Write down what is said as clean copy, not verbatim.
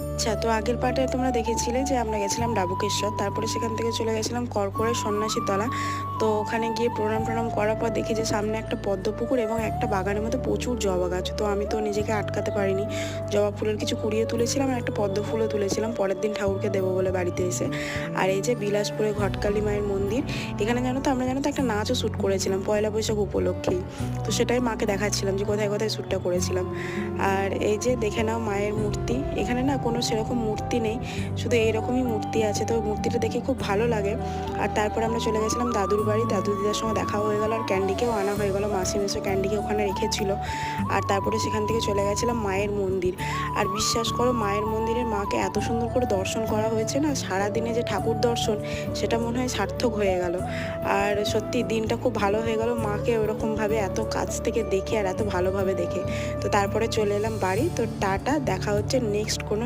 আচ্ছা, তো আগের পার্টে তোমরা দেখেছিলে যে আমরা গেছিলাম ডাবুকেশ্বর, তারপরে সেখান থেকে চলে গেছিলাম করকরে সন্ন্যাসীর তলা। তো ওখানে গিয়ে প্রণাম টনাম করার পর দেখি যে সামনে একটা পদ্ম পুকুর এবং একটা বাগানের মধ্যে প্রচুর জবা গাছ। তো আমি তো নিজেকে আটকাতে পারিনি, জবা ফুলের কিছু কুড়িয়ে তুলেছিলাম আর একটা পদ্ম ফুলও তুলেছিলাম পরের দিন ঠাকুরকে দেবো বলে বাড়িতে এসে। আর এই যে বিলাসপুরে ঘটকালী মায়ের মন্দির, এখানে আমরা একটা নাচও শ্যুট করেছিলাম পয়লা বৈশাখ উপলক্ষেই। তো সেটাই মাকে দেখাচ্ছিলাম যে কোথায় কোথায় শ্যুটটা করেছিলাম। আর এই যে দেখে নাও মায়ের মূর্তি, এখানে না কোনো সেরকম মূর্তি নেই, শুধু এইরকমই মূর্তি আছে। তো মূর্তিটা দেখে খুব ভালো লাগে। আর তারপর আমরা চলে গেছিলাম দাদুর বাড়ি, দাদু দিদার সঙ্গে দেখা হয়ে গেল আর ক্যান্ডিকেও আনা হয়ে গেল, মাসি মেসো ক্যান্ডিকে ওখানে রেখেছিল। আর তারপরে সেখান থেকে চলে গেছিলাম মায়ের মন্দির। আর বিশ্বাস করো, মায়ের মন্দিরের মাকে এত সুন্দর করে দর্শন করা হয়েছে না, সারাদিনে যে ঠাকুর দর্শন সেটা মনে হয় সার্থক হয়ে গেল। আর সত্যি দিনটা খুব ভালো হয়ে গেল মাকে ওরকমভাবে এত কাছ থেকে দেখে আর এত ভালোভাবে দেখে। তো তারপরে চলে এলাম বাড়ি। তো টাটা, দেখা হচ্ছে নেক্সট কোনো